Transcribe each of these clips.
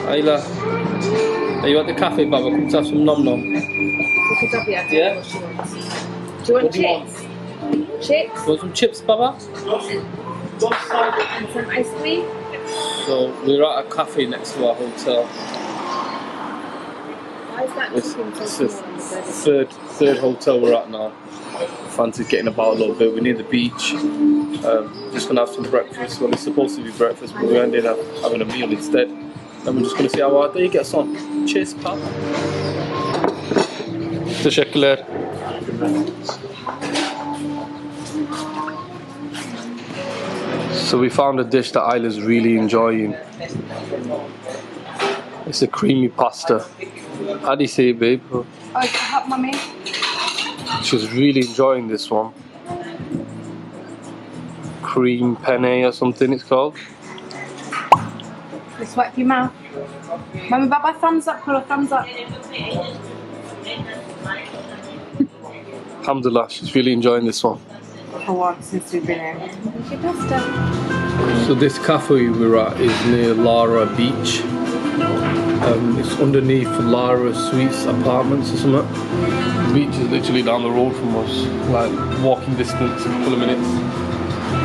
Ayla, are you at the cafe, Baba? Come to have some nom nom. Yeah? Do you want What do you chips? Chips? You want some chips, Baba? And some ice cream? So we're at a cafe next to our hotel. Why is that chicken so It's the small on the burger? third hotel we're at now. Fancy's getting about a little bit. We're near the beach. Just gonna have some breakfast. Well, it's supposed to be breakfast, but we ended up having a meal instead. And we're just gonna see how our day gets on. Cheers, pal. Teşekkürler. So we found a dish that Isla's really enjoying. It's a creamy pasta. How do you say it, babe? Oh, it's a hot mummy. She's really enjoying this one. Cream penne or something it's called. Let's wipe your mouth. Mummy, Baba, thumbs up, Kula, thumbs up. Alhamdulillah, she's really enjoying this one. For once since we've been in. Your pasta. So this cafe we're at is near Lara Beach. It's underneath Lara Suites apartments or something. The beach is literally down the road from us, like walking distance in a couple of minutes.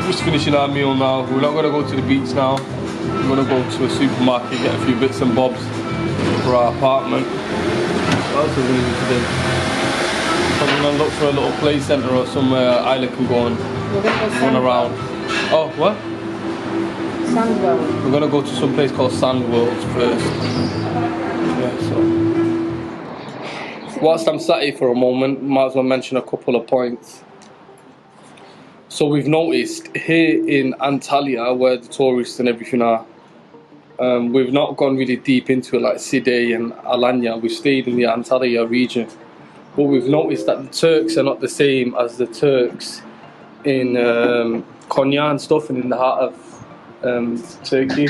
We're just finishing our meal now. We're not going to go to the beach now. We're going to go to a supermarket, get a few bits and bobs for our apartment. What else are we going to do today? I'm going to look for a little play centre or somewhere Isla can go and run around. Oh, what? Sand World. We're going to go to some place called Sand World first. Yeah, so. Whilst I'm sat here for a moment, might as well mention a couple of points. So we've noticed here in Antalya, where the tourists and everything are, we've not gone really deep into it like Side and Alanya. We've stayed in the Antalya region. But we've noticed that the Turks are not the same as the Turks in Konya and stuff, and in the heart of Turkey.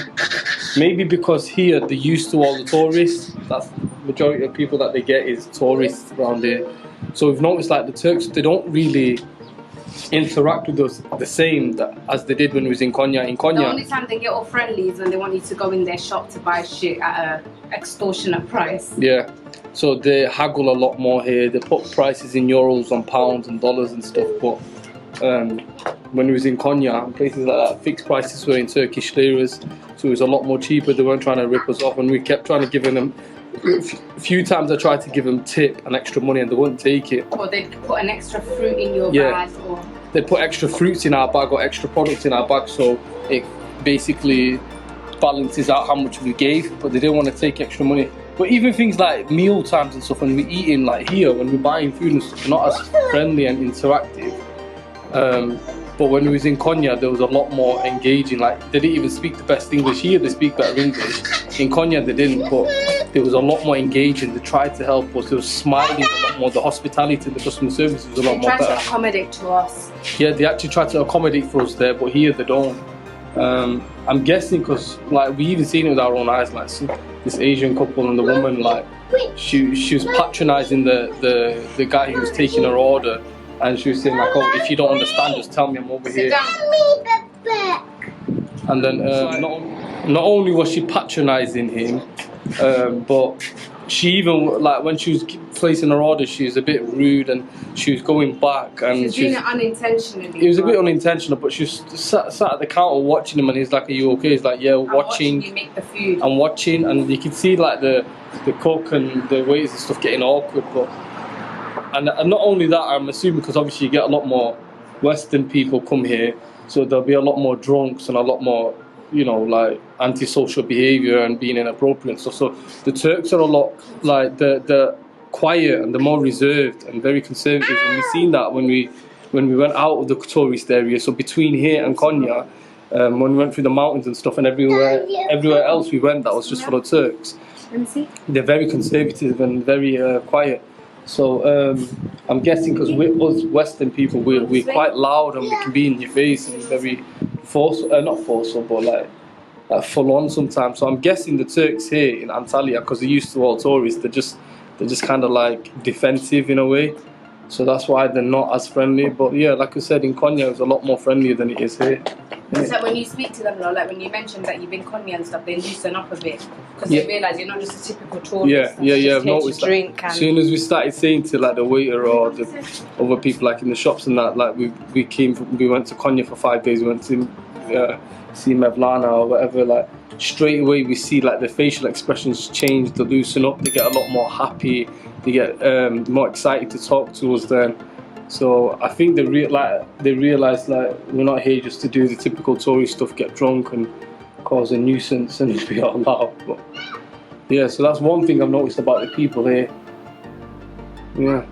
Maybe because here they're used to all the tourists. That's the majority of people that they get is tourists around here. So we've noticed like the Turks, they don't really interact with us the same as they did when we was in Konya. In Konya, The only time they get all friendly is when they want you to go in their shop to buy shit at an extortionate price. yeah. So they haggle a lot more here. They put prices in euros and pounds and dollars and stuff. But when we was in Konya and places like that, fixed prices were in Turkish liras, so it was a lot more cheaper. They weren't trying to rip us off, and we kept trying to give them. A few times I tried to give them tip and extra money, and they wouldn't take it. Or they'd put an extra fruit in your bag, or They'd put extra fruits in our bag or extra products in our bag, so it basically balances out how much we gave. But they didn't want to take extra money. But even things like meal times and stuff, when we're eating, like here, when we're buying food and stuff, they're not as friendly and interactive. But when we was in Konya, there was a lot more engaging. Like, they didn't even speak the best English. Here, they speak better English. In Konya, they didn't, but there was a lot more engaging. They tried to help us. They were smiling a lot more. The hospitality, the customer service was a lot more try better. to accommodate to us. Yeah, they actually tried to accommodate for us there, but here they don't. I'm guessing because, like, we even seen it with our own eyes. Like, this Asian couple and the woman, like, she was patronising the guy who was taking her order, and she was saying like, "Oh, if you don't understand, just tell me, I'm over here." And then not only was she patronising him, but she even, like, when she was placing her order, she was a bit rude and she was going back, and She was doing it unintentionally. it was a bit unintentional, but she was sat at the counter watching him, and he's like, "Are you okay?" He's like, "Yeah, I'm watching you make the food." I'm watching, and you can see like the cook and the waiters and stuff getting awkward. But and not only that, I'm assuming because obviously you get a lot more Western people come here, so there'll be a lot more drunks and a lot more, you know, like antisocial behaviour and being inappropriate and stuff. So the Turks are a lot like the quiet and the more reserved and very conservative, and we've seen that when we went out of the tourist area. So between here and Konya, when we went through the mountains and stuff, and everywhere else we went, that was just full of Turks. Let me see. They're very conservative and very quiet. So I'm guessing because we're us Western people, we're quite loud and we can be in your face and very forceful, not forceful, but like full on sometimes. So I'm guessing the Turks here in Antalya, because they're used to all tourists, they're just kind of like defensive in a way. So that's why they're not as friendly. But yeah, like I said, in Konya it's a lot more friendlier than it is here. So when you speak to them, though, like when you mentioned that you've been Konya and stuff, they loosen up a bit because Yeah. they realise you're not just a typical tourist. Yeah, that's yeah, just I've here to noticed that. drink As and soon as we started saying to like the waiter or the other people like in the shops and that, like we went to Konya for 5 days. We went to see Mevlana or whatever. Like straight away we see like the facial expressions change, they loosen up, they get a lot more happy, they get more excited to talk to us then. So I think they realise like we're not here just to do the typical tourist stuff, get drunk and cause a nuisance and be all loud. But yeah, so that's one thing I've noticed about the people here. Yeah.